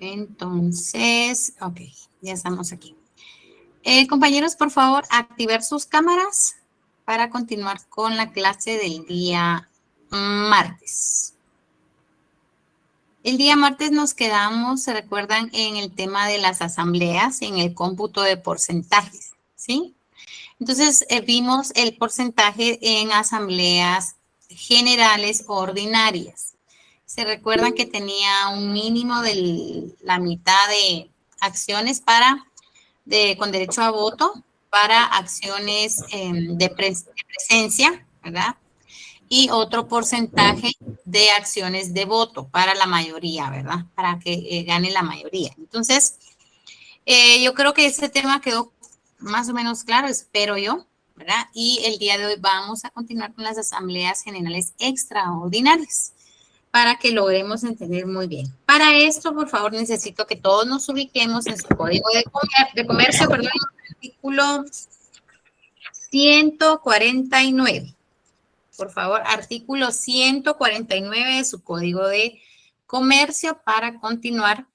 Entonces, ok, ya estamos aquí. Compañeros, por favor, activar sus cámaras para continuar con la clase del día martes. El día martes nos quedamos, se recuerdan, en el tema de las asambleas, en el cómputo de porcentajes, ¿sí? Entonces, vimos el porcentaje en asambleas generales ordinarias. Se recuerdan que tenía un mínimo de la mitad de acciones con derecho a voto para acciones de presencia, ¿verdad? Y otro porcentaje de acciones de voto para la mayoría, ¿verdad? Para que gane la mayoría. Entonces, yo creo que ese tema quedó más o menos claro, espero yo, ¿verdad? Y el día de hoy vamos a continuar con las asambleas generales extraordinarias para que logremos entender muy bien. Para esto, por favor, necesito que todos nos ubiquemos en su código de comercio, perdón, artículo 149. Por favor, artículo 149 de su código de comercio para continuar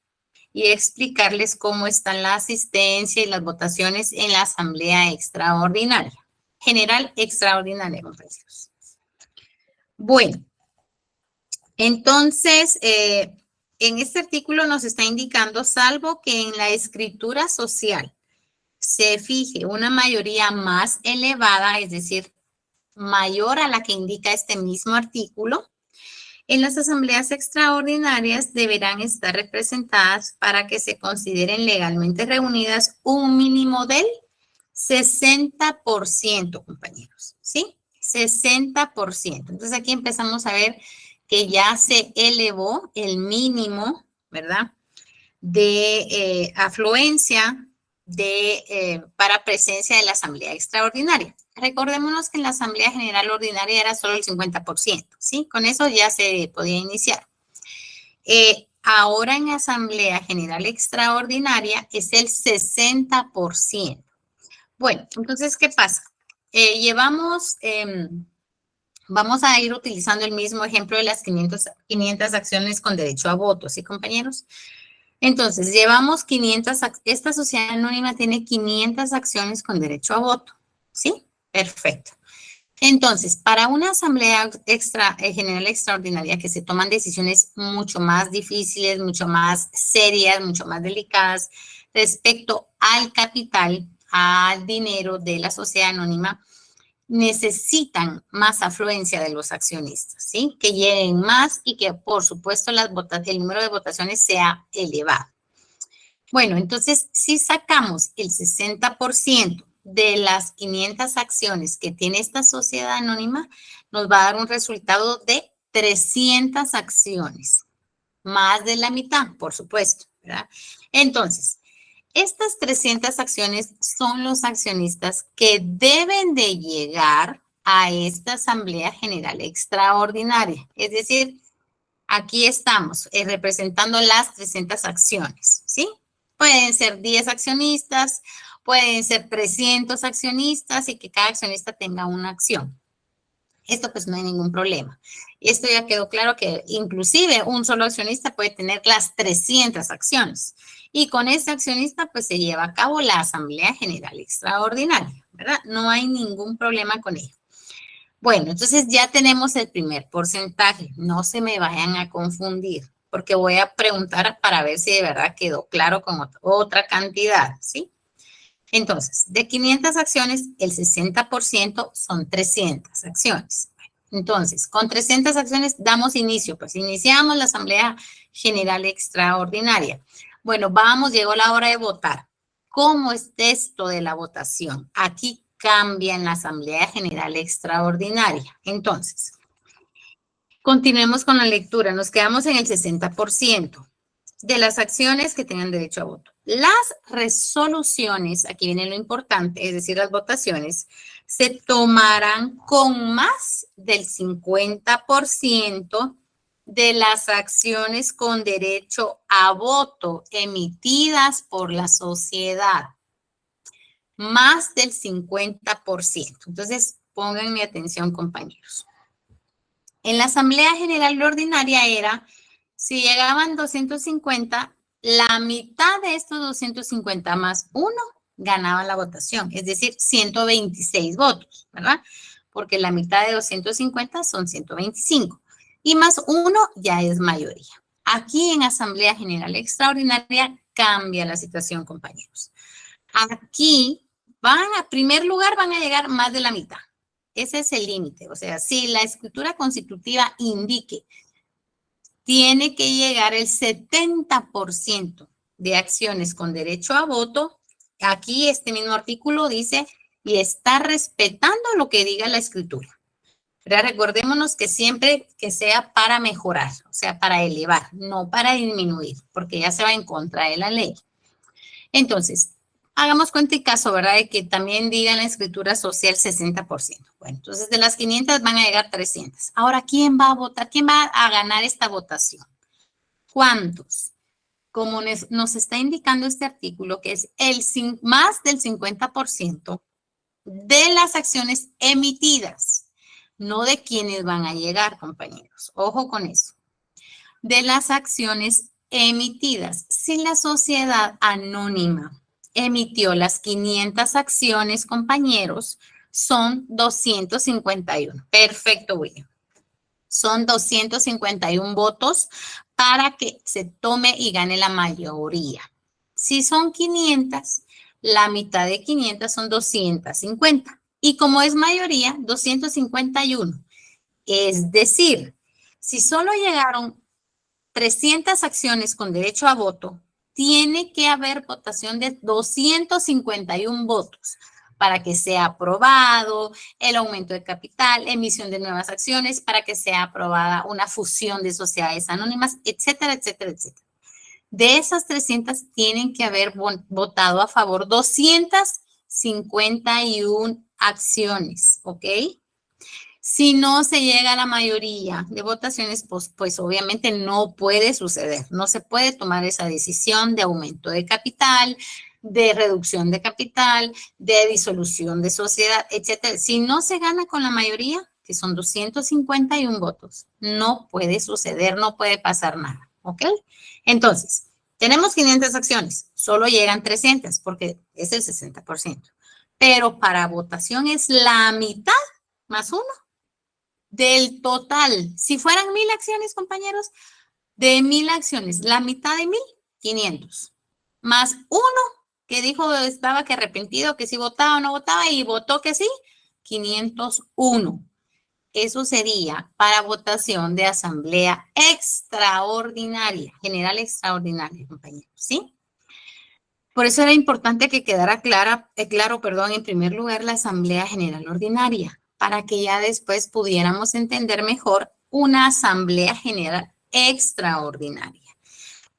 y explicarles cómo están la asistencia y las votaciones en la asamblea extraordinaria, general extraordinaria, compañeros. Bueno, entonces, en este artículo nos está indicando, salvo que en la escritura social se fije una mayoría más elevada, es decir, mayor a la que indica este mismo artículo, en las asambleas extraordinarias deberán estar representadas para que se consideren legalmente reunidas un mínimo del 60%, compañeros, ¿sí? 60%. Entonces aquí empezamos a ver que ya se elevó el mínimo, ¿verdad? De afluencia para presencia de la asamblea extraordinaria. Recordémonos que en la asamblea general ordinaria era solo el 50%, ¿sí? Con eso ya se podía iniciar. Ahora en asamblea general extraordinaria es el 60%. Bueno, entonces, ¿qué pasa? Vamos a ir utilizando el mismo ejemplo de las 500 acciones con derecho a voto, ¿sí, compañeros? Entonces, llevamos 500, esta sociedad anónima tiene 500 acciones con derecho a voto, ¿sí? Perfecto. Entonces, para una asamblea general extraordinaria que se toman decisiones mucho más difíciles, mucho más serias, mucho más delicadas respecto al capital, al dinero de la sociedad anónima, necesitan más afluencia de los accionistas, ¿sí? Que lleguen más y que, por supuesto, el número de votaciones sea elevado. Bueno, entonces, si sacamos el 60% de las 500 acciones que tiene esta sociedad anónima, nos va a dar un resultado de 300 acciones, más de la mitad, por supuesto, ¿verdad? Entonces, estas 300 acciones son los accionistas que deben de llegar a esta Asamblea General Extraordinaria. Es decir, aquí estamos representando las 300 acciones, ¿sí? Pueden ser 10 accionistas, pueden ser 300 accionistas y que cada accionista tenga una acción. Esto pues no hay ningún problema. Esto ya quedó claro que inclusive un solo accionista puede tener las 300 acciones. Y con ese accionista pues se lleva a cabo la Asamblea General Extraordinaria, ¿verdad? No hay ningún problema con ello. Bueno, entonces ya tenemos el primer porcentaje. No se me vayan a confundir, porque voy a preguntar para ver si de verdad quedó claro con otra cantidad, ¿sí? Entonces, de 500 acciones, el 60% son 300 acciones. Entonces, con 300 acciones damos inicio, pues iniciamos la Asamblea General Extraordinaria. Bueno, llegó la hora de votar. ¿Cómo es esto de la votación? Aquí cambia en la Asamblea General Extraordinaria. Entonces, continuemos con la lectura. Nos quedamos en el 60% de las acciones que tengan derecho a voto. Las resoluciones, aquí viene lo importante, es decir, las votaciones, se tomarán con más del 50% de las acciones con derecho a voto emitidas por la sociedad. Más del 50%. Entonces, pónganme atención, compañeros. En la Asamblea General Ordinaria era, si llegaban 250, la mitad de estos 250 más 1 ganaba la votación, es decir, 126 votos, ¿verdad? Porque la mitad de 250 son 125 y más 1 ya es mayoría. Aquí en Asamblea General Extraordinaria cambia la situación, compañeros. Aquí primer lugar, van a llegar más de la mitad. Ese es el límite. O sea, si la escritura constitutiva indique, tiene que llegar el 70% de acciones con derecho a voto. Aquí este mismo artículo dice, y está respetando lo que diga la escritura. Pero recordémonos que siempre que sea para mejorar, o sea, para elevar, no para disminuir, porque ya se va en contra de la ley. Entonces, hagamos cuenta y caso, ¿verdad? De que también diga en la escritura social 60%. Bueno, entonces de las 500 van a llegar 300. Ahora, ¿quién va a votar? ¿Quién va a ganar esta votación? ¿Cuántos? Como nos está indicando este artículo, que es más del 50% de las acciones emitidas, no de quienes van a llegar, compañeros. Ojo con eso. De las acciones emitidas. Si la sociedad anónima emitió las 500 acciones, compañeros, son 251. Perfecto, William. Son 251 votos para que se tome y gane la mayoría. Si son 500, la mitad de 500 son 250. Y como es mayoría, 251. Es decir, si solo llegaron 300 acciones con derecho a voto, tiene que haber votación de 251 votos para que sea aprobado el aumento de capital, emisión de nuevas acciones, para que sea aprobada una fusión de sociedades anónimas, etcétera, etcétera, etcétera. De esas 300 tienen que haber votado a favor 251 acciones, ¿ok? Si no se llega a la mayoría de votaciones, pues obviamente no puede suceder. No se puede tomar esa decisión de aumento de capital, de reducción de capital, de disolución de sociedad, etcétera. Si no se gana con la mayoría, que son 251 votos, no puede suceder, no puede pasar nada, ¿ok? Entonces, tenemos 500 acciones, solo llegan 300 porque es el 60%. Pero para votación es la mitad más 1. Del total, si fueran 1000 acciones, compañeros, de 1000 acciones, la mitad de 1000, 500. Más 1 que dijo estaba que arrepentido, que si votaba o no votaba y votó que sí, 501. Eso sería para votación de asamblea extraordinaria, general extraordinaria, compañeros, ¿sí? Por eso era importante que quedara claro, en primer lugar, la asamblea general ordinaria, para que ya después pudiéramos entender mejor una asamblea general extraordinaria.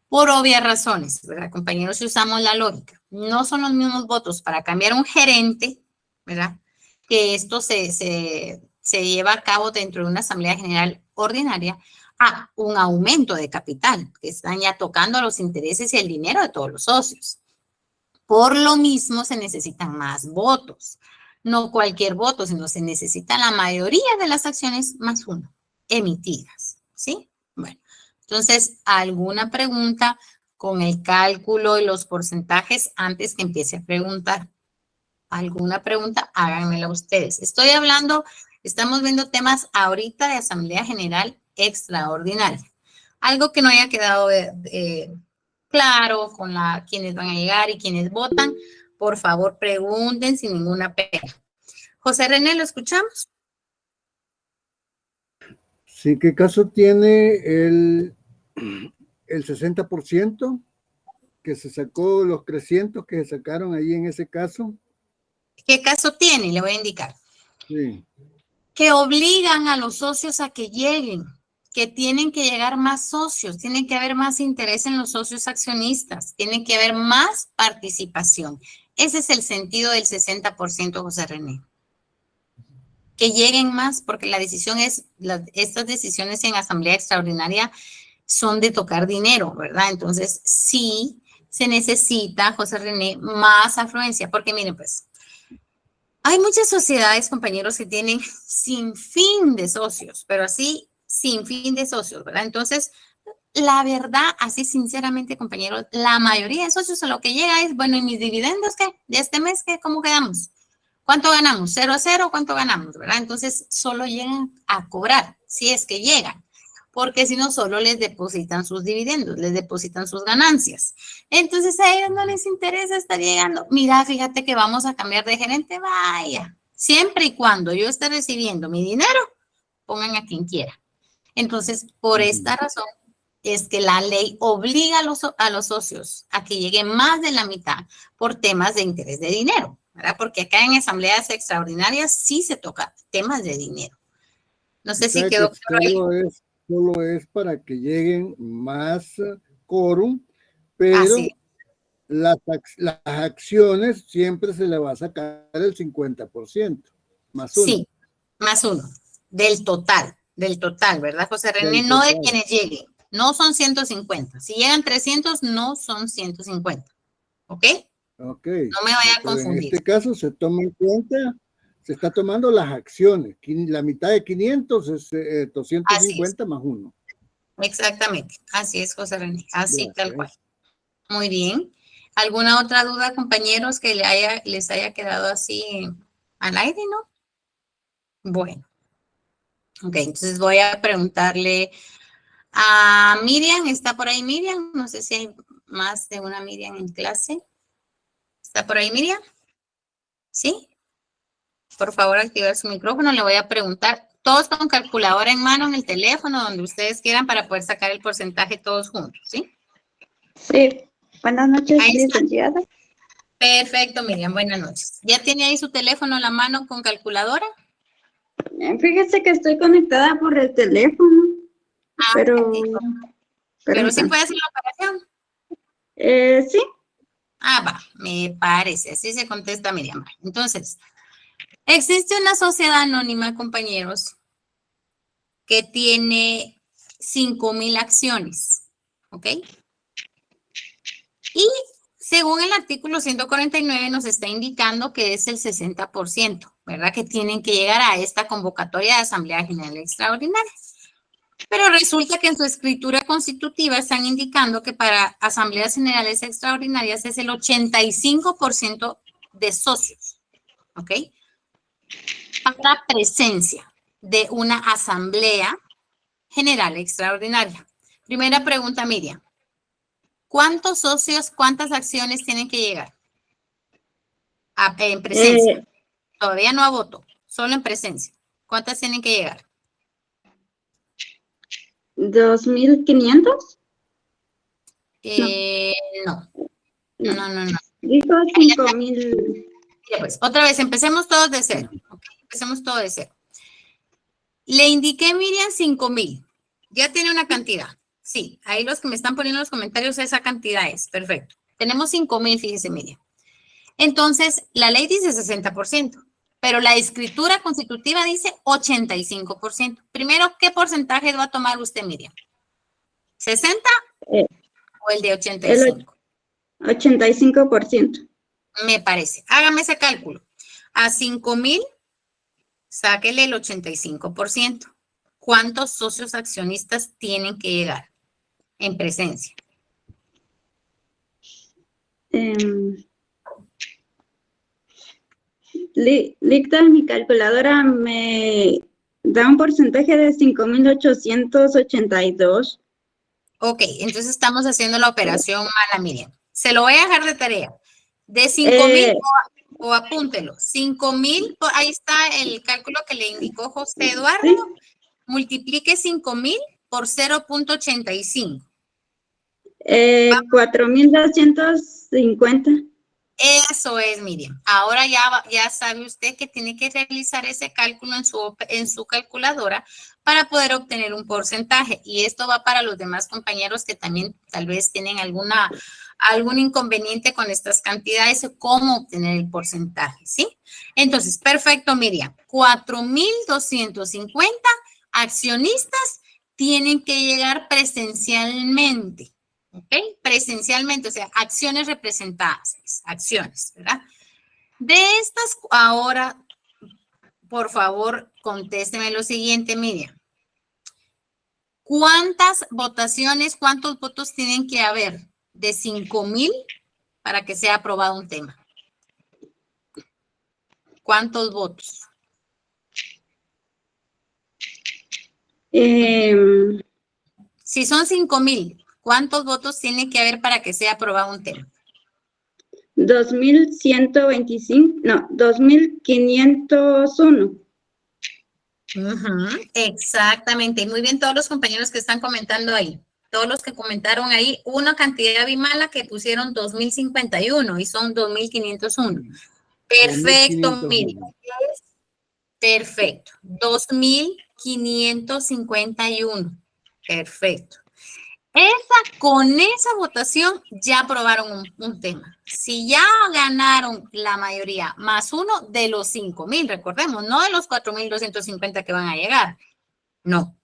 Por obvias razones, ¿verdad, compañeros? Si usamos la lógica, no son los mismos votos para cambiar un gerente, ¿verdad? Que esto se lleva a cabo dentro de una asamblea general ordinaria a un aumento de capital, que están ya tocando los intereses y el dinero de todos los socios. Por lo mismo se necesitan más votos. No cualquier voto, sino se necesita la mayoría de las acciones más 1 emitidas. ¿Sí? Bueno, entonces, ¿alguna pregunta con el cálculo y los porcentajes antes que empiece a preguntar? ¿Alguna pregunta? Háganmela ustedes. Estamos viendo temas ahorita de Asamblea General Extraordinaria. Algo que no haya quedado claro con quienes van a llegar y quienes votan, por favor pregunten sin ninguna pena. José René, ¿lo escuchamos? Sí, ¿qué caso tiene el 60% que se sacó, los 300 que se sacaron ahí en ese caso? ¿Qué caso tiene? Le voy a indicar. Sí. Que obligan a los socios a que lleguen, que tienen que llegar más socios, tiene que haber más interés en los socios accionistas, tiene que haber más participación. Ese es el sentido del 60%, José René. Que lleguen más, porque la decisión estas decisiones en asamblea extraordinaria son de tocar dinero, ¿verdad? Entonces, sí se necesita, José René, más afluencia, porque miren, pues, hay muchas sociedades, compañeros, que tienen sin fin de socios, pero así, sin fin de socios, ¿verdad? Entonces, la verdad, así sinceramente, compañeros, la mayoría de socios a lo que llega es, bueno, ¿y mis dividendos qué? ¿De este mes qué? ¿Cómo quedamos? ¿Cuánto ganamos? ¿0 a 0? ¿Cuánto ganamos? ¿Verdad? Entonces, solo llegan a cobrar, si es que llegan, porque si no, solo les depositan sus dividendos, les depositan sus ganancias. Entonces, a ellos no les interesa estar llegando. Mira, fíjate que vamos a cambiar de gerente, vaya. Siempre y cuando yo esté recibiendo mi dinero, pongan a quien quiera. Entonces, por esta razón, es que la ley obliga a los socios a que lleguen más de la mitad por temas de interés de dinero, ¿verdad? Porque acá en asambleas extraordinarias sí se toca temas de dinero. No sé O si sea quedó que claro ahí. solo es para que lleguen más quórum, Así, pero las acciones siempre se le va a sacar el 50%, más uno, sí, más uno, del total, ¿verdad, José René? del No de total. quienes lleguen, no son 150. Si llegan 300, no son 150, ¿ok? Ok, No me vaya a pero en confundir. este caso se toma en cuenta, se está tomando las acciones. La mitad de 500 es Así es, 250 más uno. exactamente. Así es, José René, así Ya, tal cual. ¿ves? Muy bien. ¿Alguna otra duda, compañeros, que les haya quedado así al aire, no? Bueno, ok, entonces voy a preguntarle a Miriam. ¿Está por ahí Miriam? No sé si hay más de una Miriam en clase. ¿Está por ahí Miriam? ¿Sí? Por favor, activar su micrófono. Le voy a preguntar, todos con calculadora en mano en el teléfono, donde ustedes quieran, para poder sacar el porcentaje todos juntos, ¿sí? Sí, buenas noches, Ahí está. licenciada. Perfecto, Miriam. Buenas noches. ¿Ya tiene ahí su teléfono a la mano con calculadora? Fíjese que estoy conectada por el teléfono, Ah, pero pero sí permítame. puede hacer la operación. Sí, Ah, va, me parece. Así se contesta Miriam. Entonces, existe una sociedad anónima, compañeros, que tiene 5,000 acciones. ¿Ok? Y según el artículo 149 nos está indicando que es el 60%, ¿verdad? Que tienen que llegar a esta convocatoria de Asamblea General Extraordinaria. Pero resulta que en su escritura constitutiva están indicando que para asambleas generales extraordinarias es el 85% de socios, ¿ok? Para presencia de una asamblea general extraordinaria. Primera pregunta, Miriam. ¿Cuántos socios, cuántas acciones tienen que llegar en presencia? eh, Todavía no a voto, solo en presencia. ¿Cuántas tienen que llegar? 2.500. No, No, no. no, no, no. Dijo 5.000. Mira, pues, otra vez, empecemos todos de cero. ¿Okay? Empecemos todo de cero. Le indiqué, Miriam, 5,000. Ya tiene una cantidad. Sí, ahí los que me están poniendo en los comentarios, esa cantidad es. Perfecto. Tenemos 5,000, fíjese, Miriam. Entonces, la ley dice 60%, pero la escritura constitutiva dice 85%. Primero, ¿qué porcentaje va a tomar usted, Miriam? ¿60 eh, o el de el 85? 85%. Me parece. Hágame ese cálculo. A 5,000, sáquele el 85%. ¿Cuántos socios accionistas tienen que llegar en presencia? Licta, mi calculadora me da un porcentaje de 5.882. Ok, entonces estamos haciendo la operación mala, Miriam. Se lo voy a dejar de tarea. De 5,000 Eh, o apúntelo. 5,000, ahí está el cálculo que le indicó José Eduardo. sí, Multiplique 5,000 por 0.85. 4.250. Eso es, Miriam. Ahora ya sabe usted que tiene que realizar ese cálculo en su calculadora para poder obtener un porcentaje. Y esto va para los demás compañeros que también tal vez tienen algún inconveniente con estas cantidades o cómo obtener el porcentaje, ¿sí? Entonces, perfecto, Miriam. 4,250 accionistas tienen que llegar presencialmente. ¿Ok? Presencialmente, o sea, acciones representadas, acciones, ¿verdad? De estas, ahora, por favor, contésteme lo siguiente, Miriam. ¿Cuántas votaciones, cuántos votos tienen que haber de 5,000 para que sea aprobado un tema? ¿Cuántos votos? Si son 5,000, ¿cuántos votos tiene que haber para que sea aprobado un tema? 2,125, no, 2,501. Exactamente. Y muy bien todos los compañeros que están comentando ahí. Todos los que comentaron ahí, una cantidad bimala que pusieron 2,051 y son 2,501. Perfecto, miren. Perfecto. 2,551. Perfecto. Con esa votación ya aprobaron un tema. Si ya ganaron la mayoría más uno de los 5,000, recordemos, no de los 4,250 que van a llegar. No,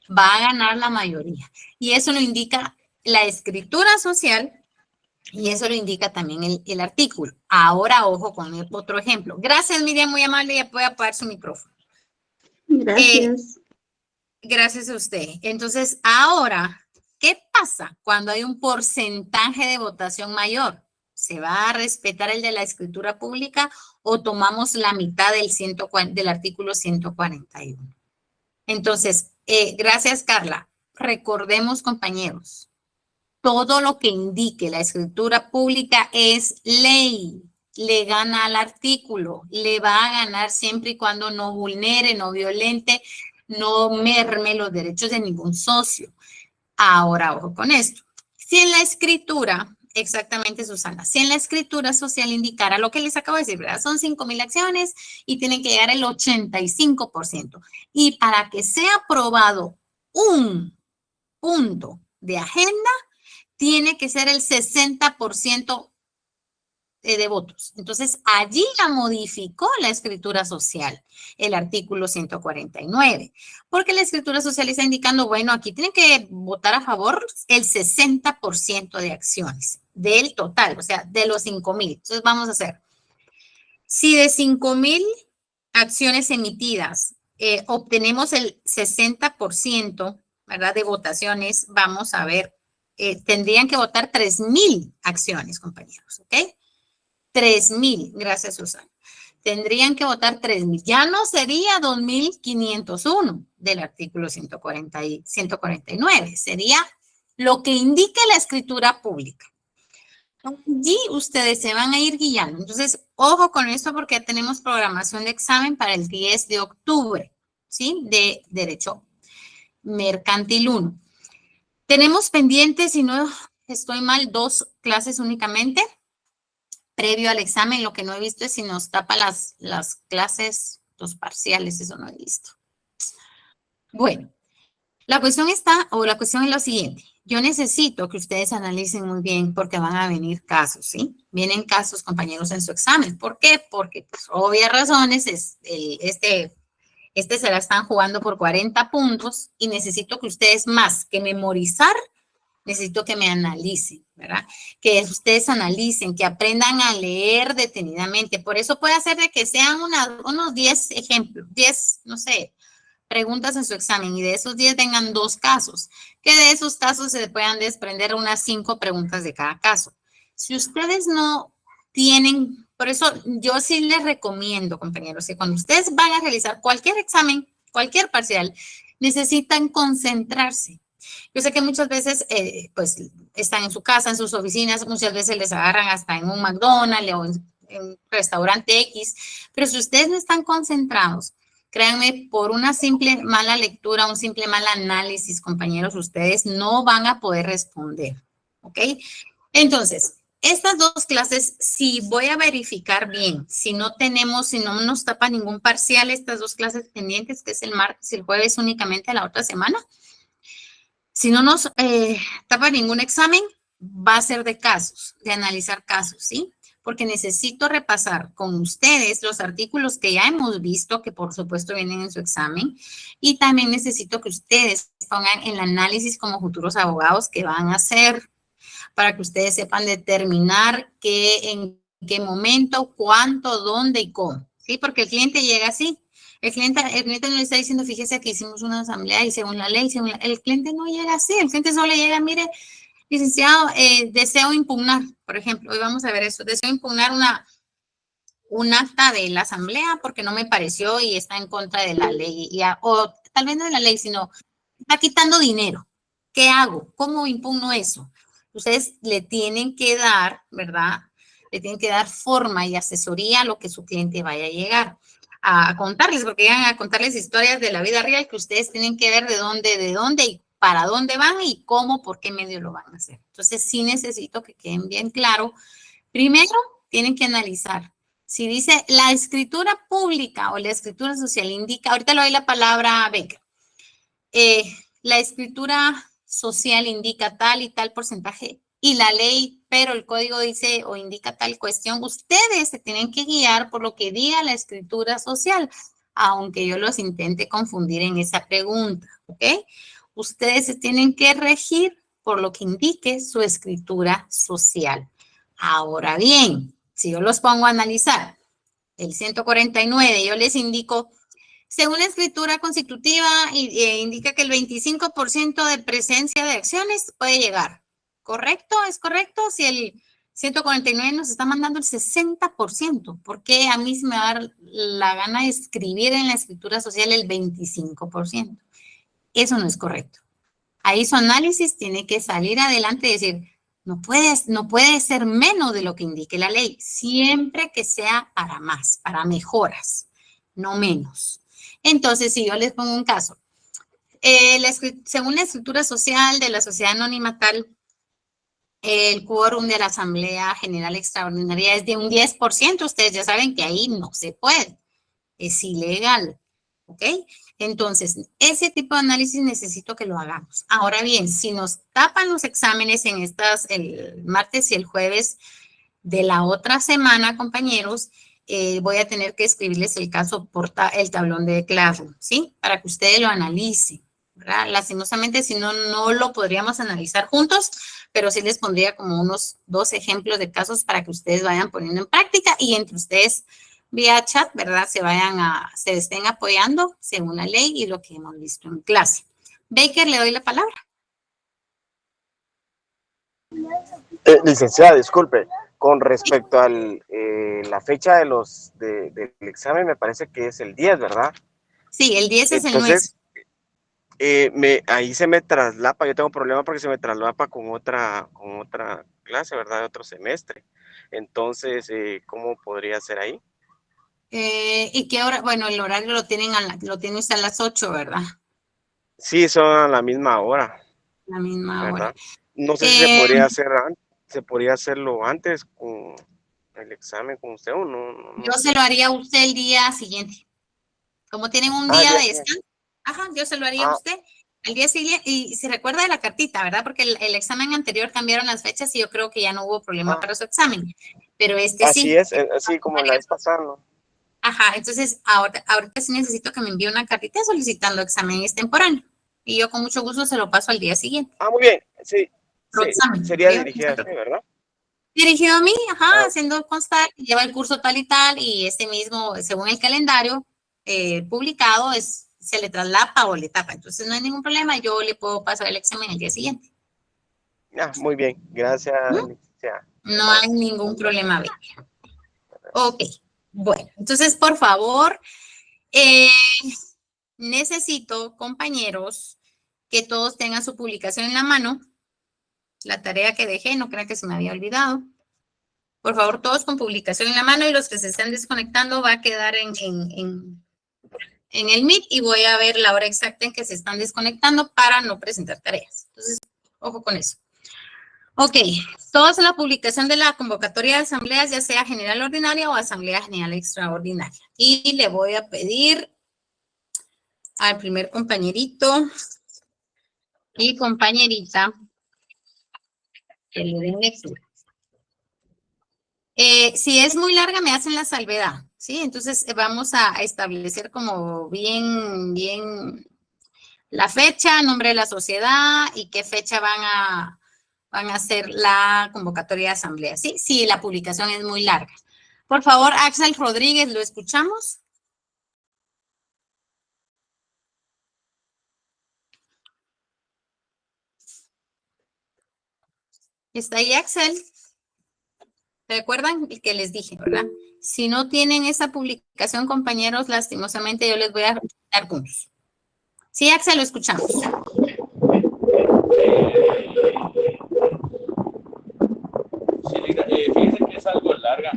va a ganar la mayoría. Y eso lo indica la escritura social y eso lo indica también el artículo. Ahora, ojo con el otro ejemplo. Gracias, Miriam, muy amable. Ya puede apagar su micrófono. Gracias. Gracias a usted. Entonces, ahora, ¿qué pasa cuando hay un porcentaje de votación mayor? ¿Se va a respetar el de la escritura pública o tomamos la mitad del artículo 141? Entonces, gracias, Carla. Recordemos, compañeros, todo lo que indique la escritura pública es ley. Le gana al artículo, le va a ganar siempre y cuando no vulnere, no violente, no merme los derechos de ningún socio. Ahora, ojo con esto. Si en la escritura, exactamente, Susana, si en la escritura social indicara lo que les acabo de decir, ¿verdad? Son 5,000 acciones y tienen que llegar el 85%. Y para que sea aprobado un punto de agenda, tiene que ser el 60% de votos. Entonces, allí la modificó la escritura social, el artículo 149, porque la escritura social está indicando, bueno, aquí tienen que votar a favor el 60% de acciones del total, o sea, de los 5,000. Entonces, vamos a hacer, si de 5,000 acciones emitidas obtenemos el 60%, ¿verdad?, de votaciones, vamos a ver, tendrían que votar 3,000 acciones, compañeros, ¿ok? 3,000, gracias, Susana. Tendrían que votar 3,000. Ya no sería 2,501 del artículo 149. Sería lo que indique la escritura pública. Allí ustedes se van a ir guiando. Entonces, ojo con esto porque ya tenemos programación de examen para el 10 de octubre, ¿sí? De Derecho Mercantil 1. Tenemos pendientes, si no estoy mal, 2 clases únicamente. Previo al examen, lo que no he visto es si nos tapa las clases, los parciales, eso no he visto. Bueno, la cuestión es lo siguiente. Yo necesito que ustedes analicen muy bien porque van a venir casos, ¿sí? Vienen casos, compañeros, en su examen. ¿Por qué? Porque, pues, obvias razones, este se la están jugando por 40 puntos y necesito que ustedes, más que memorizar, necesito que me analicen, ¿verdad? Que ustedes analicen, que aprendan a leer detenidamente. Por eso puede hacer de que sean unos 10 ejemplos, 10, no sé, preguntas en su examen y de esos 10 vengan 2 casos, que de esos casos se puedan desprender unas 5 preguntas de cada caso. Si ustedes no tienen, por eso yo sí les recomiendo, compañeros, que cuando ustedes van a realizar cualquier examen, cualquier parcial, necesitan concentrarse. Yo sé que muchas veces, pues, están en su casa, en sus oficinas, muchas veces les agarran hasta en un McDonald's o en un restaurante X, pero si ustedes no están concentrados, créanme, por una simple mala lectura, un simple mal análisis, compañeros, ustedes no van a poder responder, ¿ok? Entonces, estas 2 clases, si voy a verificar bien, si no nos tapa ningún parcial, estas 2 clases pendientes, que es el martes y el jueves únicamente la otra semana, si no nos tapa ningún examen, va a ser de casos, de analizar casos, ¿sí? Porque necesito repasar con ustedes los artículos que ya hemos visto, que por supuesto vienen en su examen, y también necesito que ustedes pongan el análisis como futuros abogados que van a hacer, para que ustedes sepan determinar en qué momento, cuánto, dónde y cómo, ¿sí? Porque el cliente llega así. El cliente no le está diciendo, fíjese que hicimos una asamblea y según la ley, el cliente no llega así, el cliente solo llega, mire, licenciado, deseo impugnar, por ejemplo, hoy vamos a ver eso, deseo impugnar un acta de la asamblea porque no me pareció y está en contra de la ley, o tal vez no de la ley, sino está quitando dinero. ¿Qué hago? ¿Cómo impugno eso? Ustedes le tienen que dar, ¿verdad? Le tienen que dar forma y asesoría a lo que su cliente vaya a llegar a contarles, porque llegan a contarles historias de la vida real que ustedes tienen que ver de dónde y para dónde van y cómo, por qué medio lo van a hacer. Entonces, sí necesito que queden bien claro. Primero, tienen que analizar. Si dice la escritura pública o la escritura social indica, ahorita le doy la palabra a Becker, la escritura social indica tal y tal porcentaje y la ley, pero el código dice o indica tal cuestión, ustedes se tienen que guiar por lo que diga la escritura social, aunque yo los intente confundir en esa pregunta, ¿ok? Ustedes se tienen que regir por lo que indique su escritura social. Ahora bien, si yo los pongo a analizar el 149, yo les indico, según la escritura constitutiva, indica que el 25% de presencia de acciones puede llegar. ¿Correcto? ¿Es correcto? Si el 149 nos está mandando el 60%, ¿por qué a mí se me va a dar la gana de escribir en la escritura social el 25%? Eso no es correcto. Ahí su análisis tiene que salir adelante y decir, no puede ser menos de lo que indique la ley, siempre que sea para más, para mejoras, no menos. Entonces, si yo les pongo un caso, según la escritura social de la sociedad anónima tal, el quórum de la Asamblea General Extraordinaria es de un 10%, ustedes ya saben que ahí no se puede, es ilegal, ¿ok? Entonces, ese tipo de análisis necesito que lo hagamos. Ahora bien, si nos tapan los exámenes en el martes y el jueves de la otra semana, compañeros, voy a tener que escribirles el caso por el tablón de Classroom, ¿sí? Para que ustedes lo analicen, ¿verdad? Lastimosamente, si no, no lo podríamos analizar juntos, pero sí les pondría como unos 2 ejemplos de casos para que ustedes vayan poniendo en práctica y entre ustedes vía chat, ¿verdad? Se estén apoyando según la ley y lo que hemos visto en clase. Baker, le doy la palabra. Licenciada, disculpe, con respecto a la fecha del examen, me parece que es el 10, ¿verdad? Sí, el 10 es Entonces, el nuestro. ahí se me traslapa, yo tengo problema porque se me traslapa con otra clase, ¿verdad? De otro semestre. Entonces, ¿cómo podría ser ahí? ¿Y qué hora? Bueno, el horario lo tienen usted a las 8, ¿verdad? Sí, son a la misma hora. La misma ¿verdad? hora. No sé si se podría hacerlo antes con el examen con usted o no. Yo se lo haría a usted el día siguiente. Como tienen un día de descanso, yo se lo haría a usted el día siguiente. Y se recuerda de la cartita, ¿verdad? Porque el examen anterior cambiaron las fechas y yo creo que ya no hubo problema para su examen. Pero sí. Así es, así como la vez pasada, ¿no? Ajá, entonces ahorita sí necesito que me envíe una cartita solicitando examen extemporáneo. Y yo con mucho gusto se lo paso al día siguiente. Muy bien, sí. Examen, sería dirigido a usted, ¿verdad? Dirigido a mí, haciendo constar, lleva el curso tal y tal, y ese mismo, según el calendario publicado, se le traslapa o le tapa. Entonces no hay ningún problema, yo le puedo pasar el examen el día siguiente. Muy bien, gracias, licenciada. No hay ningún problema. Ok, bueno, entonces por favor, necesito, compañeros, que todos tengan su publicación en la mano. La tarea que dejé, no crean que se me había olvidado. Por favor, todos con publicación en la mano y los que se están desconectando va a quedar en el Meet y voy a ver la hora exacta en que se están desconectando para no presentar tareas. Entonces, ojo con eso. Ok, todos en la publicación de la convocatoria de asambleas, ya sea general ordinaria o asamblea general extraordinaria. Y le voy a pedir al primer compañerito y compañerita que le den lectura. Si es muy larga, me hacen la salvedad, ¿sí? Entonces, vamos a establecer como bien la fecha, nombre de la sociedad y qué fecha van a hacer la convocatoria de asamblea, ¿sí? Si la publicación es muy larga. Por favor, Axel Rodríguez, ¿lo escuchamos? ¿Está ahí Axel? ¿Recuerdan el que les dije, verdad? Si no tienen esa publicación, compañeros, lastimosamente yo les voy a dar puntos. Sí, Axel, lo escuchamos. Sí, fíjense que es algo larga.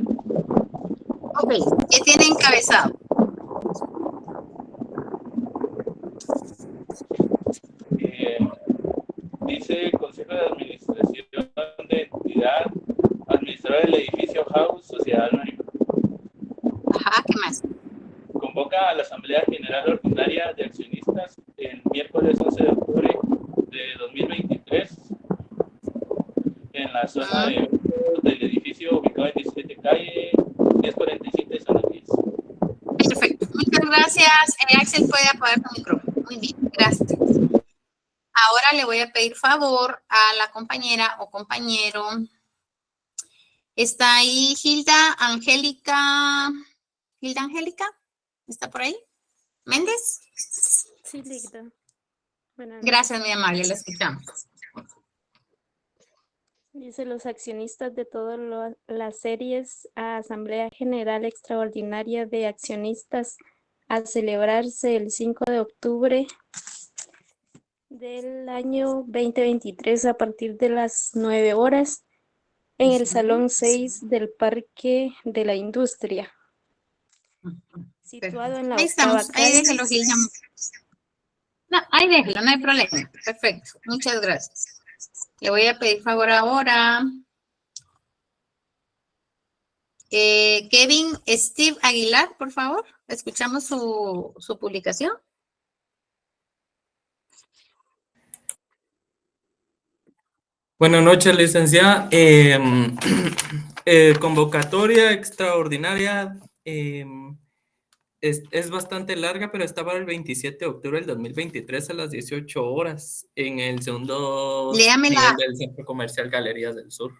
Ok, ¿qué tiene encabezado? Dice Consejo de Administración de Entidad, Administrador del Edificio House, Sociedad Anónima. Ajá, ¿qué más? Convoca a la Asamblea General Ordinaria de Accionistas el miércoles 11 de octubre de 2023 en la zona del edificio ubicado en 17 calle 1047, zona 10. Perfecto, muchas gracias. Axel puede apagar su micrófono. Muy bien, gracias. Ahora le voy a pedir favor a la compañera o compañero. ¿Está ahí Hilda Angélica? ¿Hilda Angélica? ¿Está por ahí? ¿Méndez? Sí, Ligda. Gracias, muy amable, la escuchamos. Dice los accionistas de todas las series a Asamblea General Extraordinaria de Accionistas a celebrarse el 5 de octubre del año 2023 a partir de las 9 horas en el Salón 6 del Parque de la Industria, situado en la Ahí octava estamos, ahí calle. déjelo, Hilda. No, ahí déjelo, no hay problema. Perfecto, muchas gracias. Le voy a pedir favor ahora. Kevin Steve Aguilar, por favor. Escuchamos su publicación. Buenas noches, licenciada. Convocatoria extraordinaria. Es bastante larga, pero está para el 27 de octubre del 2023 a las 18 horas en el segundo nivel del Centro Comercial Galerías del Sur.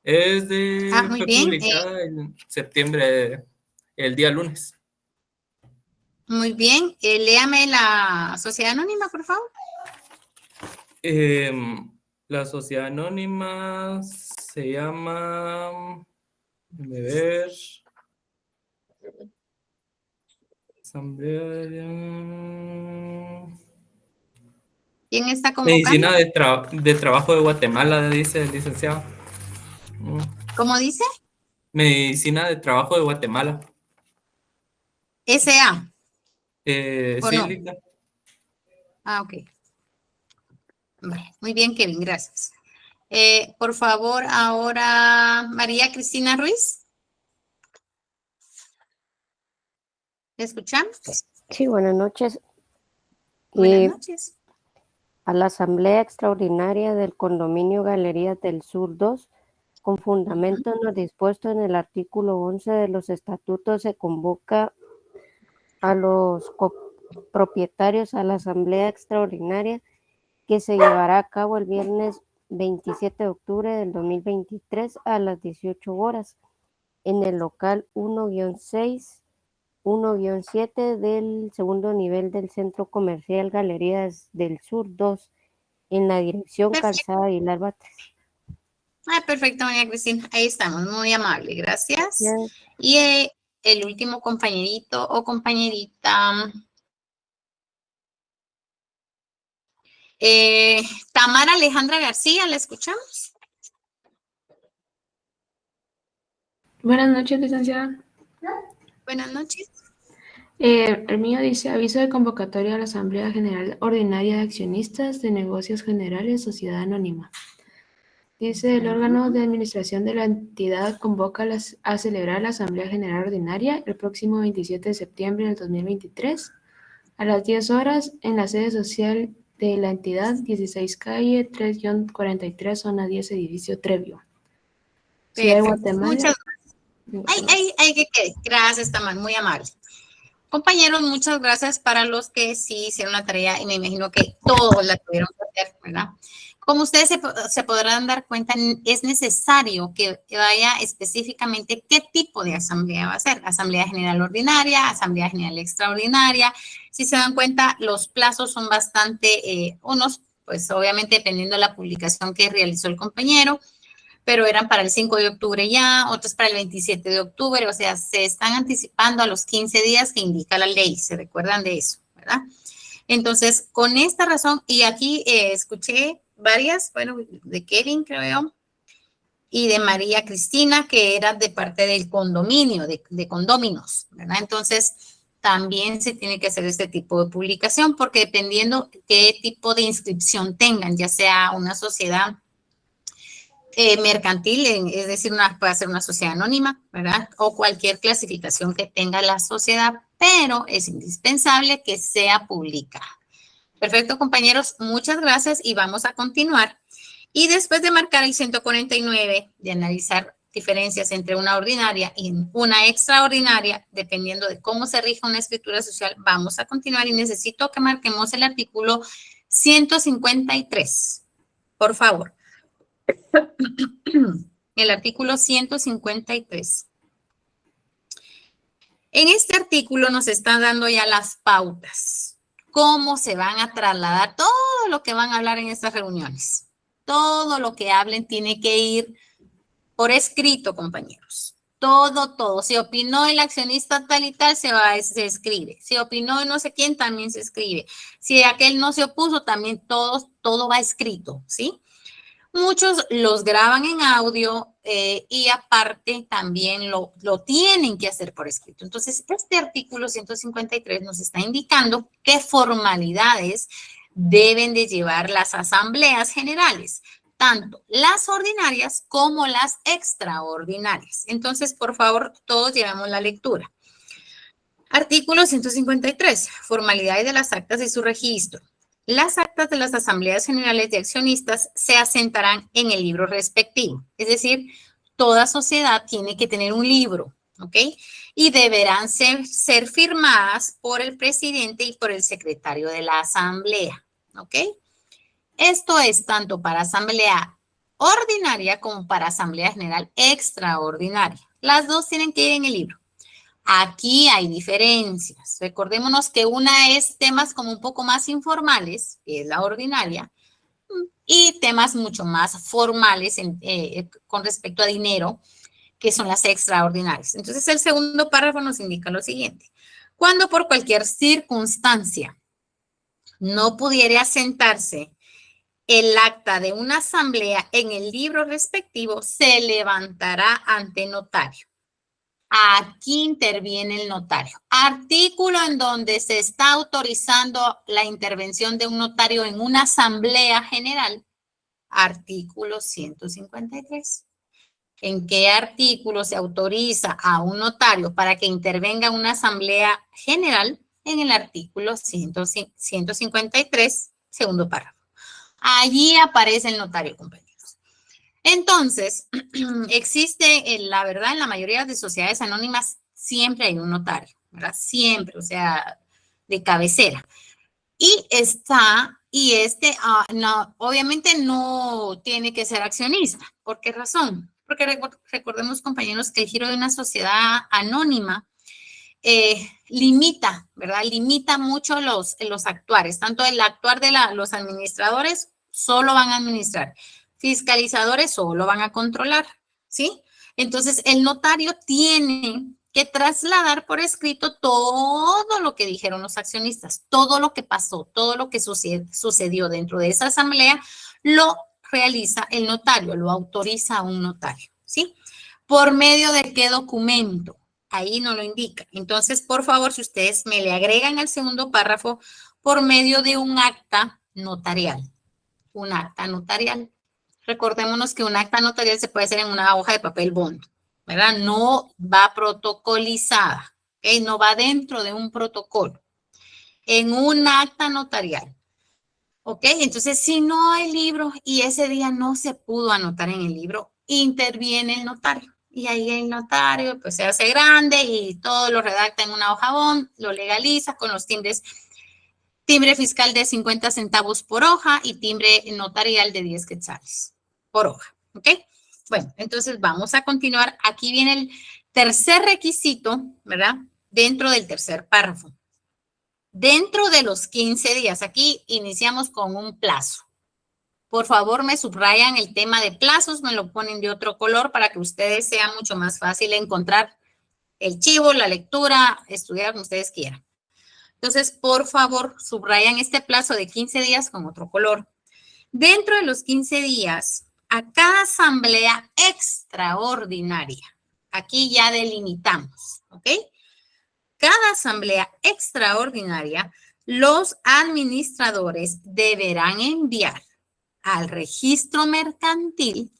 Muy fue bien. publicada en septiembre, el día lunes. Muy bien. Léame la sociedad anónima, por favor. La sociedad anónima se llama... Déjame ver... Asamblea... ¿Quién está convocando? Medicina de Trabajo de Guatemala, dice el licenciado. ¿Cómo dice? Medicina de Trabajo de Guatemala. SA. Sí, no? Linda. Ok. Muy bien, Kevin, gracias. Por favor, ahora María Cristina Ruiz. ¿Me escuchan? Sí, buenas noches. Buenas noches. A la Asamblea Extraordinaria del Condominio Galerías del Sur 2, con fundamento en lo dispuesto en el artículo 11 de los estatutos, se convoca a los copropietarios a la Asamblea Extraordinaria que se llevará a cabo el viernes 27 de octubre del 2023 a las 18 horas en el local 1-6, 1-7 del segundo nivel del Centro Comercial Galerías del Sur 2, en la dirección Calzada Aguilar Batres. Perfecto, María Cristina. Ahí estamos, muy amable, gracias. Yes. Y el último compañerito o compañerita. Tamara Alejandra García, ¿la escuchamos? Buenas noches, licenciada. Buenas noches. El mío dice aviso de convocatoria a la Asamblea General Ordinaria de Accionistas de Negocios Generales Sociedad Anónima. Dice el órgano de administración de la entidad convoca a celebrar la Asamblea General Ordinaria el próximo 27 de septiembre del 2023 a las 10 horas en la sede social de la entidad 16 calle 3-43 zona 10 edificio Trevio. Ciudad de Guatemala. Muchas gracias. Hay que quede. Gracias, Tamar, muy amable. Compañeros, muchas gracias para los que sí hicieron la tarea y me imagino que todos la tuvieron que hacer, ¿verdad? Como ustedes se podrán dar cuenta, es necesario que vaya específicamente qué tipo de asamblea va a ser. Asamblea General Ordinaria, Asamblea General Extraordinaria. Si se dan cuenta, los plazos son bastante, unos pues obviamente dependiendo de la publicación que realizó el compañero, pero eran para el 5 de octubre ya, otros para el 27 de octubre, o sea, se están anticipando a los 15 días que indica la ley, se recuerdan de eso, ¿verdad? Entonces, con esta razón, y aquí escuché varias, bueno, de Kevin, creo, y de María Cristina, que era de parte del condominio, de condóminos, ¿verdad? Entonces, también se tiene que hacer este tipo de publicación, porque dependiendo qué tipo de inscripción tengan, ya sea una sociedad mercantil, es decir, puede ser una sociedad anónima, ¿verdad? O cualquier clasificación que tenga la sociedad, pero es indispensable que sea pública. Perfecto, compañeros, muchas gracias y vamos a continuar. Y después de marcar el 149, de analizar diferencias entre una ordinaria y una extraordinaria, dependiendo de cómo se rija una escritura social, vamos a continuar y necesito que marquemos el artículo 153. Por favor. El artículo 153. En este artículo nos están dando ya las pautas. Cómo se van a trasladar todo lo que van a hablar en estas reuniones. Todo lo que hablen tiene que ir por escrito, compañeros. Todo. Si opinó el accionista tal y tal, se escribe. Si opinó no sé quién, también se escribe. Si aquel no se opuso, también todo va escrito, ¿sí? Muchos los graban en audio y aparte también lo tienen que hacer por escrito. Entonces, este artículo 153 nos está indicando qué formalidades deben de llevar las asambleas generales, tanto las ordinarias como las extraordinarias. Entonces, por favor, todos llevamos la lectura. Artículo 153, formalidades de las actas y su registro. Las actas de las asambleas generales de accionistas se asentarán en el libro respectivo. Es decir, toda sociedad tiene que tener un libro, ¿ok? Y deberán ser firmadas por el presidente y por el secretario de la asamblea, ¿ok? Esto es tanto para asamblea ordinaria como para asamblea general extraordinaria. Las dos tienen que ir en el libro. Aquí hay diferencias. Recordémonos que una es temas como un poco más informales, que es la ordinaria, y temas mucho más formales con respecto a dinero, que son las extraordinarias. Entonces, el segundo párrafo nos indica lo siguiente. Cuando por cualquier circunstancia no pudiera asentarse el acta de una asamblea en el libro respectivo, se levantará ante notario. Aquí interviene el notario. Artículo en donde se está autorizando la intervención de un notario en una asamblea general. Artículo 153. ¿En qué artículo se autoriza a un notario para que intervenga en una asamblea general? En el artículo 153, segundo párrafo. Allí aparece el notario, compañeros. Entonces, existe, la verdad, en la mayoría de sociedades anónimas siempre hay un notario, ¿verdad? Siempre, o sea, de cabecera. Y no, obviamente no tiene que ser accionista. ¿Por qué razón? Porque recordemos, compañeros, que el giro de una sociedad anónima limita, ¿verdad? Limita mucho los actuares. Tanto el actuar de los administradores solo van a administrar. Fiscalizadores solo van a controlar, ¿sí? Entonces, el notario tiene que trasladar por escrito todo lo que dijeron los accionistas, todo lo que pasó, todo lo que sucedió dentro de esa asamblea, lo realiza el notario, lo autoriza a un notario, ¿sí? ¿Por medio de qué documento? Ahí no lo indica. Entonces, por favor, si ustedes me le agregan al segundo párrafo, por medio de un acta notarial. Un acta notarial. Recordémonos que un acta notarial se puede hacer en una hoja de papel bond, ¿verdad? No va protocolizada, ¿ok? No va dentro de un protocolo. En un acta notarial, ¿ok? Entonces, si no hay libro y ese día no se pudo anotar en el libro, interviene el notario. Y ahí el notario pues se hace grande y todo lo redacta en una hoja bond, lo legaliza con los timbres. Timbre fiscal de 50 centavos por hoja y timbre notarial de 10 quetzales por hoja, ¿ok? Bueno, entonces vamos a continuar. Aquí viene el tercer requisito, ¿verdad? Dentro del tercer párrafo. Dentro de los 15 días, aquí iniciamos con un plazo, Por favor, me subrayan el tema de plazos, me lo ponen de otro color para que ustedes sea mucho más fácil encontrar el chivo, la lectura, estudiar como ustedes quieran. Entonces, por favor, subrayan este plazo de 15 días con otro color. Dentro de los 15 días, a cada asamblea extraordinaria, aquí ya delimitamos, ¿ok? Cada asamblea extraordinaria, los administradores deberán enviar al registro mercantil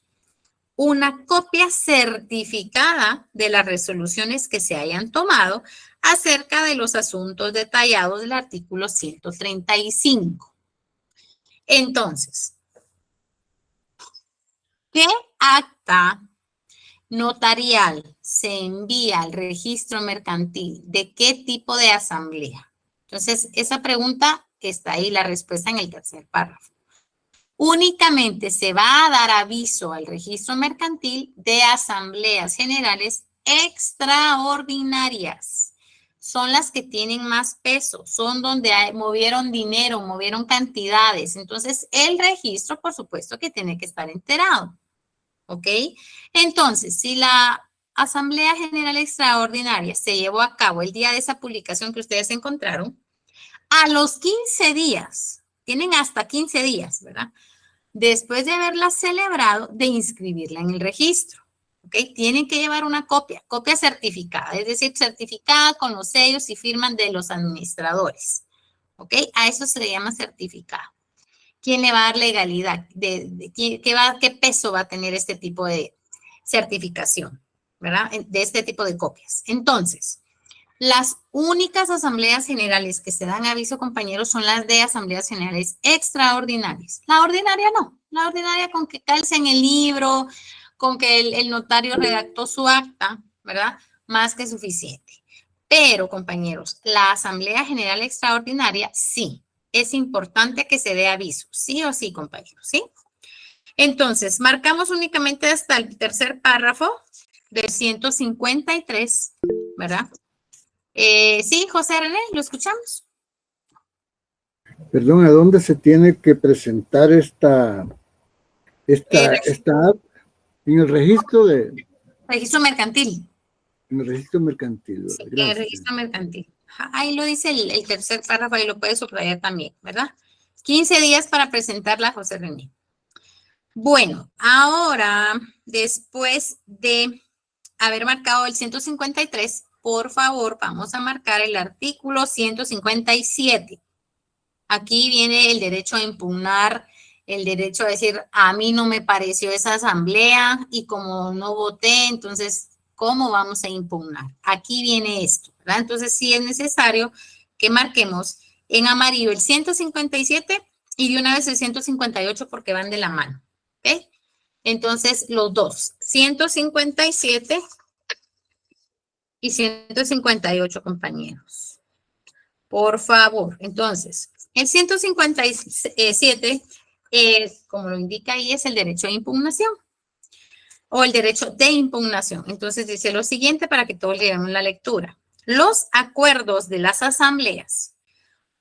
una copia certificada de las resoluciones que se hayan tomado acerca de los asuntos detallados del artículo 135. Entonces, ¿qué acta notarial se envía al registro mercantil? ¿De qué tipo de asamblea? Entonces, esa pregunta está ahí, la respuesta en el tercer párrafo. Únicamente se va a dar aviso al registro mercantil de asambleas generales extraordinarias. Son las que tienen más peso, son donde movieron dinero, movieron cantidades. Entonces, el registro, por supuesto, que tiene que estar enterado. ¿Ok? Entonces, si la Asamblea General Extraordinaria se llevó a cabo el día de esa publicación que ustedes encontraron, a los 15 días, tienen hasta 15 días, ¿verdad? Después de haberla celebrado, de inscribirla en el registro. ¿Ok? Tienen que llevar una copia certificada, es decir, certificada con los sellos y firmas de los administradores. ¿Ok? A eso se le llama certificado. ¿Quién le va a dar legalidad? ¿Qué peso va a tener este tipo de certificación? ¿Verdad? De este tipo de copias. Entonces, las únicas asambleas generales que se dan aviso, compañeros, son las de asambleas generales extraordinarias. La ordinaria no. La ordinaria con que calce en el libro, con que el notario redactó su acta, ¿verdad? Más que suficiente. Pero, compañeros, la asamblea general extraordinaria, sí. Es importante que se dé aviso, sí o sí, compañeros, ¿sí? Entonces, marcamos únicamente hasta el tercer párrafo del 153, ¿verdad? Sí, José René, ¿lo escuchamos? Perdón, ¿a dónde se tiene que presentar esta app? En el registro de... Registro mercantil. En el registro mercantil. Sí, en el registro mercantil. Ahí lo dice el tercer párrafo, ahí lo puede subrayar también, ¿verdad? 15 días para presentarla, José René. Bueno, ahora, después de haber marcado el 153, por favor, vamos a marcar el artículo 157. Aquí viene el derecho a impugnar, el derecho a decir, a mí no me pareció esa asamblea y como no voté, entonces, ¿cómo vamos a impugnar? Aquí viene esto, ¿verdad? Entonces, sí es necesario que marquemos en amarillo el 157 y de una vez el 158 porque van de la mano, ¿ok? Entonces, los dos, 157 y 158, compañeros. Por favor, entonces, el 157, como lo indica ahí, es el derecho a impugnación o el derecho de impugnación. Entonces, dice lo siguiente para que todos leamos la lectura. Los acuerdos de las asambleas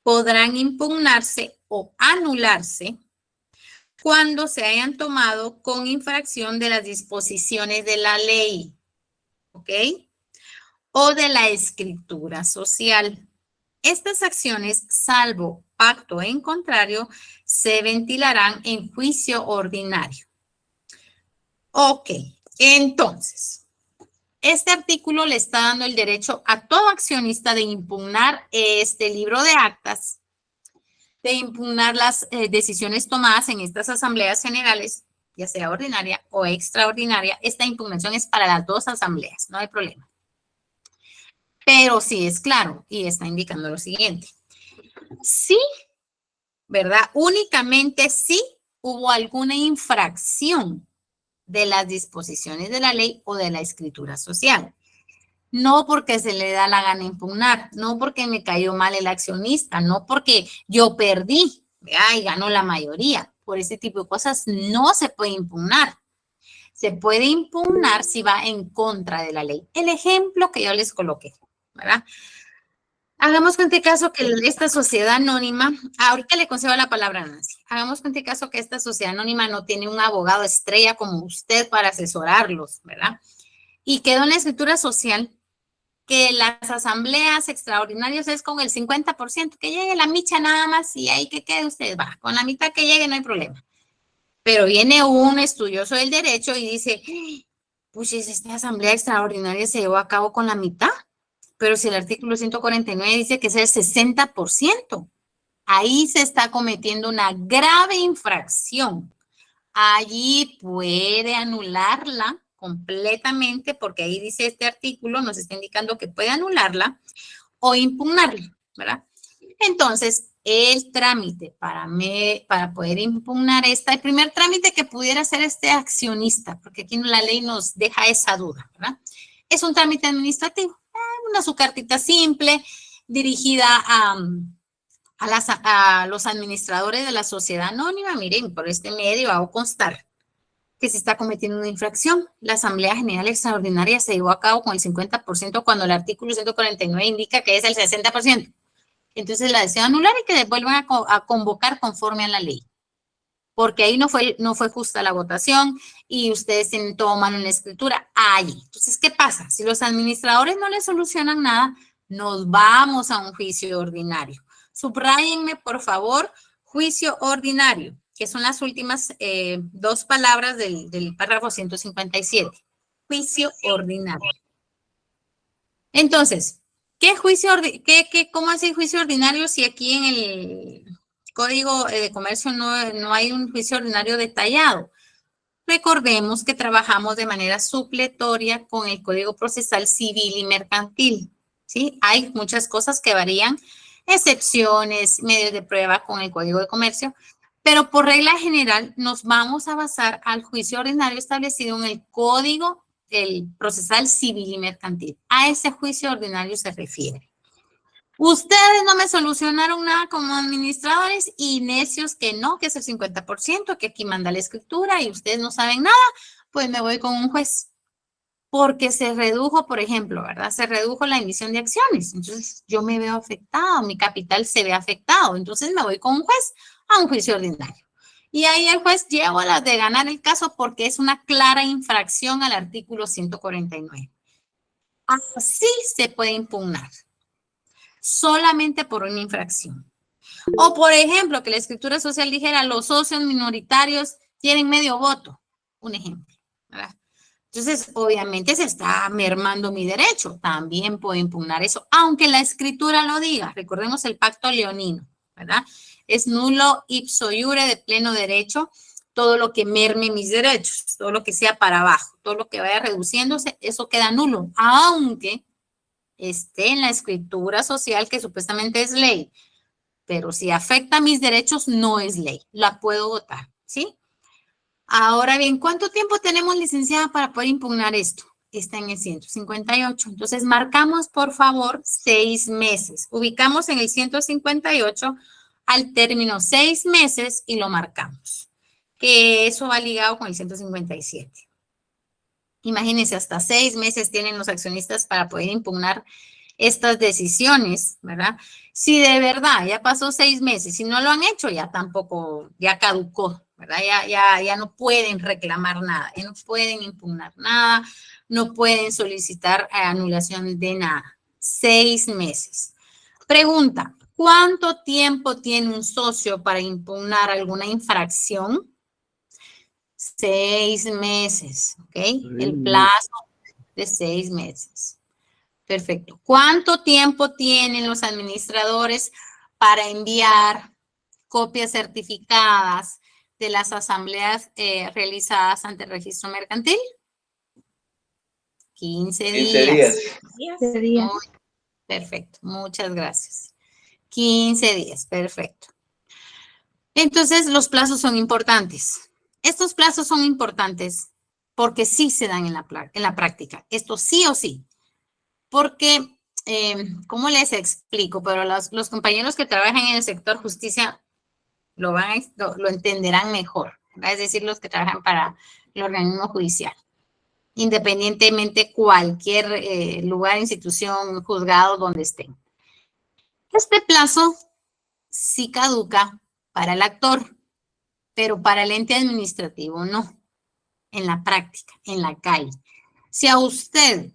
podrán impugnarse o anularse cuando se hayan tomado con infracción de las disposiciones de la ley, ¿ok? O de la escritura social. Estas acciones, salvo pacto en contrario, se ventilarán en juicio ordinario. Ok, entonces, este artículo le está dando el derecho a todo accionista de impugnar este libro de actas, de impugnar las decisiones tomadas en estas asambleas generales, ya sea ordinaria o extraordinaria. Esta impugnación es para las dos asambleas, no hay problema. Pero sí es claro y está indicando lo siguiente. Sí, ¿verdad? Únicamente si hubo alguna infracción de las disposiciones de la ley o de la escritura social. No porque se le da la gana impugnar, no porque me cayó mal el accionista, no porque yo perdí, ¿verdad? Y ganó la mayoría. Por ese tipo de cosas no se puede impugnar. Se puede impugnar si va en contra de la ley. El ejemplo que yo les coloqué, ¿verdad? Hagamos cuenta caso que esta sociedad anónima, ahorita le concedo la palabra a Nancy, hagamos cuenta caso que esta sociedad anónima no tiene un abogado estrella como usted para asesorarlos, ¿verdad? Y quedó en la escritura social que las asambleas extraordinarias es con el 50%, que llegue la micha nada más y ahí que quede usted, va, con la mitad que llegue no hay problema. Pero viene un estudioso del derecho y dice, pues esta asamblea extraordinaria se llevó a cabo con la mitad. Pero si el artículo 149 dice que es el 60%, ahí se está cometiendo una grave infracción. Allí puede anularla completamente, porque ahí dice este artículo, nos está indicando que puede anularla o impugnarla, ¿verdad? Entonces, el trámite para poder impugnar el primer trámite que pudiera hacer este accionista, porque aquí la ley nos deja esa duda, ¿verdad? Es un trámite administrativo. Su cartita simple dirigida a los administradores de la sociedad anónima. Miren, por este medio hago constar que se está cometiendo una infracción. La Asamblea General Extraordinaria se llevó a cabo con el 50% cuando el artículo 149 indica que es el 60%. Entonces la deseo anular y que vuelvan a convocar conforme a la ley. Porque ahí no fue justa la votación y ustedes tienen todo mano en la escritura ahí. Entonces, ¿qué pasa? Si los administradores no le solucionan nada, nos vamos a un juicio ordinario. Subrayenme, por favor, juicio ordinario, que son las últimas dos palabras del párrafo 157. Juicio ordinario. Entonces, ¿cómo hace juicio ordinario si aquí en el Código de Comercio no hay un juicio ordinario detallado? Recordemos que trabajamos de manera supletoria con el Código Procesal Civil y Mercantil, ¿sí? Hay muchas cosas que varían, excepciones, medios de prueba con el Código de Comercio, pero por regla general nos vamos a basar al juicio ordinario establecido en el Código Procesal Civil y Mercantil. A ese juicio ordinario se refiere. Ustedes no me solucionaron nada como administradores y necios que no, que es el 50%, que aquí manda la escritura y ustedes no saben nada, pues me voy con un juez. Porque se redujo, por ejemplo, ¿verdad? Se redujo la emisión de acciones. Entonces yo me veo afectado, mi capital se ve afectado. Entonces me voy con un juez a un juicio ordinario. Y ahí el juez lleva las de ganar el caso porque es una clara infracción al artículo 149. Así se puede impugnar. Solamente por una infracción. O, por ejemplo, que la escritura social dijera los socios minoritarios tienen medio voto. Un ejemplo, ¿verdad? Entonces, obviamente se está mermando mi derecho. También puedo impugnar eso, aunque la escritura lo diga. Recordemos el pacto leonino, ¿verdad? Es nulo ipso iure de pleno derecho. Todo lo que merme mis derechos, todo lo que sea para abajo, todo lo que vaya reduciéndose, eso queda nulo, aunque esté en la escritura social que supuestamente es ley, pero si afecta a mis derechos no es ley, la puedo votar, ¿sí? Ahora bien, ¿cuánto tiempo tenemos, licenciada, para poder impugnar esto? Está en el 158, entonces marcamos por favor 6 meses, ubicamos en el 158 al término 6 meses y lo marcamos, que eso va ligado con el 157. Imagínense, hasta 6 meses tienen los accionistas para poder impugnar estas decisiones, ¿verdad? Si de verdad ya pasó 6 meses y no lo han hecho, ya tampoco, ya caducó, ¿verdad? Ya no pueden reclamar nada, ya no pueden impugnar nada, no pueden solicitar anulación de nada. 6 meses. Pregunta, ¿cuánto tiempo tiene un socio para impugnar alguna infracción? 6 meses, ¿ok? El plazo de 6 meses. Perfecto. ¿Cuánto tiempo tienen los administradores para enviar copias certificadas de las asambleas realizadas ante el registro mercantil? 15 días. 15 días. Perfecto. Muchas gracias. 15 días. Perfecto. Entonces, los plazos son importantes. Estos plazos son importantes porque sí se dan en la práctica. Esto sí o sí. Porque, ¿cómo les explico? Pero los compañeros que trabajan en el sector justicia lo entenderán mejor, ¿verdad? Es decir, los que trabajan para el organismo judicial. Independientemente cualquier lugar, institución, juzgado, donde estén. Este plazo sí caduca para el actor, pero para el ente administrativo no, en la práctica, en la calle. Si a usted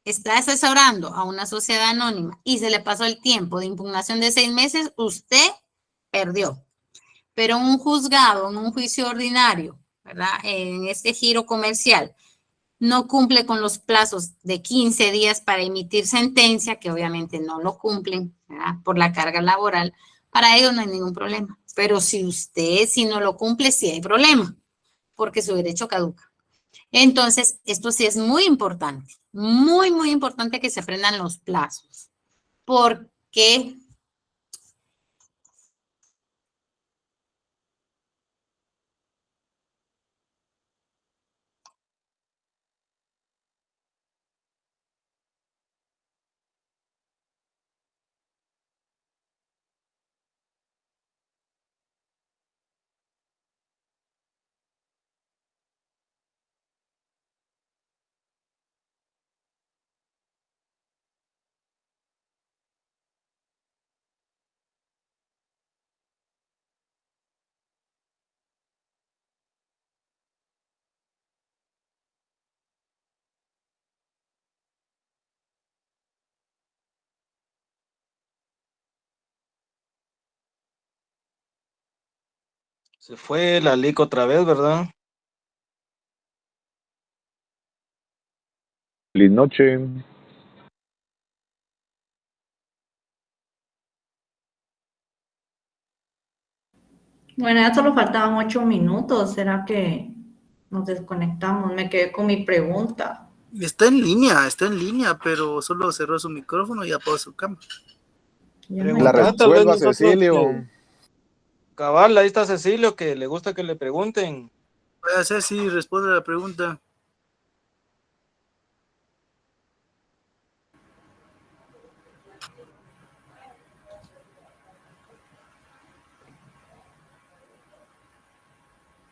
está asesorando a una sociedad anónima y se le pasó el tiempo de impugnación de 6 meses, usted perdió. Pero un juzgado, en un juicio ordinario, ¿verdad? En este giro comercial, no cumple con los plazos de 15 días para emitir sentencia, que obviamente no lo cumplen, ¿verdad? Por la carga laboral, para ellos no hay ningún problema. Pero si no lo cumple, sí hay problema, porque su derecho caduca. Entonces, esto sí es muy importante, muy, muy importante que se aprendan los plazos, porque Se fue la LIC otra vez, ¿verdad? Feliz noche. Bueno, ya solo faltaban 8 minutos. ¿Será que nos desconectamos? Me quedé con mi pregunta. Está en línea, pero solo cerró su micrófono y apagó su cámara. La resuelva, Cecilio. Cabal, ahí está Cecilio, que le gusta que le pregunten. Voy a hacer si responde a la pregunta.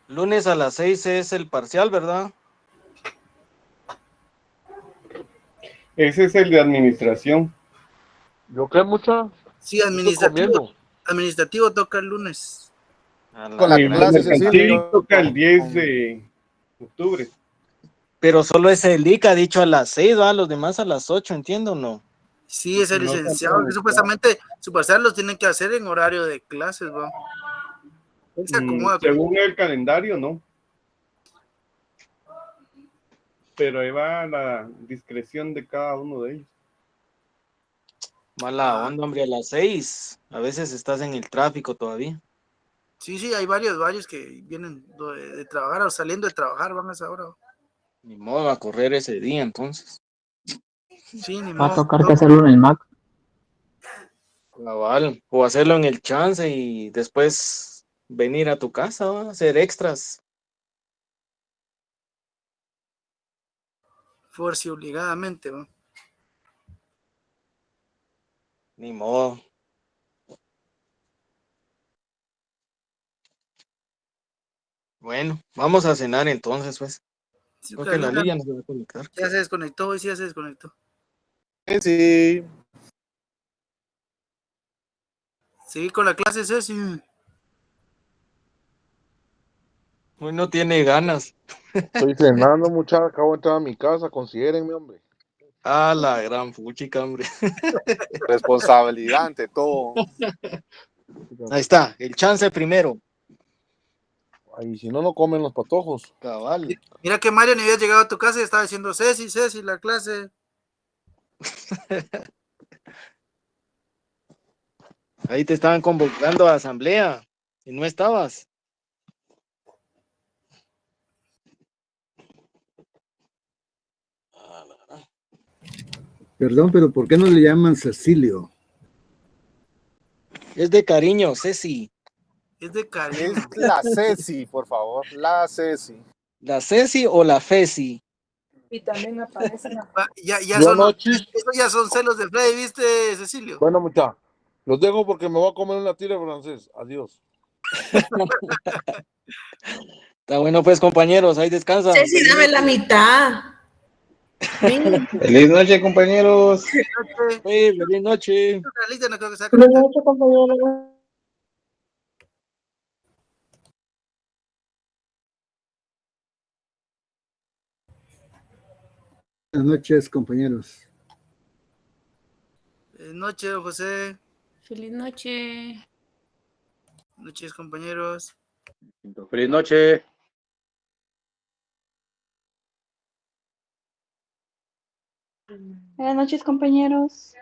Lunes a las 6 es el parcial, ¿verdad? Ese es el de administración. ¿Yo qué, mucha? Sí, administrativo toca el lunes. Con la clase, Cecilio. Toca el 10 de octubre. Pero solo ese LIC ha dicho a las 6, ¿va? Los demás a las 8, ¿entiendo o no? Sí, es el licenciado, que supuestamente su parcial los tienen que hacer en horario de clases, ¿va? Él se acomoda. Según el calendario, no. Pero ahí va la discreción de cada uno de ellos. Mala onda, hombre, a las 6. A veces estás en el tráfico todavía. Sí, hay varios que vienen de trabajar o saliendo de trabajar, van a esa hora. Ni modo a correr ese día, entonces. Sí, ni modo. Va a tocar que hacerlo en el Mac. Cabal, o hacerlo en el chance y después venir a tu casa, ¿va? Hacer extras. Fuerza y obligadamente, ¿va? Ni modo. Bueno, vamos a cenar entonces, pues. Sí, creo que la Lidia no se va a conectar. Ya se desconectó, sí, ya se desconectó. Sí. Seguí con la clase, Ceci. Hoy no tiene ganas. Estoy cenando, muchachos. Acabo de entrar a mi casa. Considérenme, hombre. Ah, la gran puchica, hombre. Responsabilidad ante todo. Ahí está, el chance primero. Ay, si no, no comen los patojos. Cabal. Mira que Mario ni había llegado a tu casa y estaba diciendo Ceci, la clase. Ahí te estaban convocando a asamblea y no estabas. Perdón, pero ¿por qué no le llaman Cecilio? Es de cariño, Ceci. Es de cariño. Es la Ceci, por favor, la Ceci. ¿La Ceci o la Feci? Y también aparece. Eso ya son celos de Freddy, ¿viste, Cecilio? Bueno, muchachos, los dejo porque me voy a comer una tira francés. Adiós. Está bueno, pues, compañeros, ahí descansan. Ceci, dame la mitad. Feliz noche, compañeros. Feliz noche. No creo que sea Buenas noches, compañeros. Buenas noches, compañeros. Buenas noches, don José. Feliz noche. Buenas noches, compañeros. Feliz noche. Buenas noches, compañeros.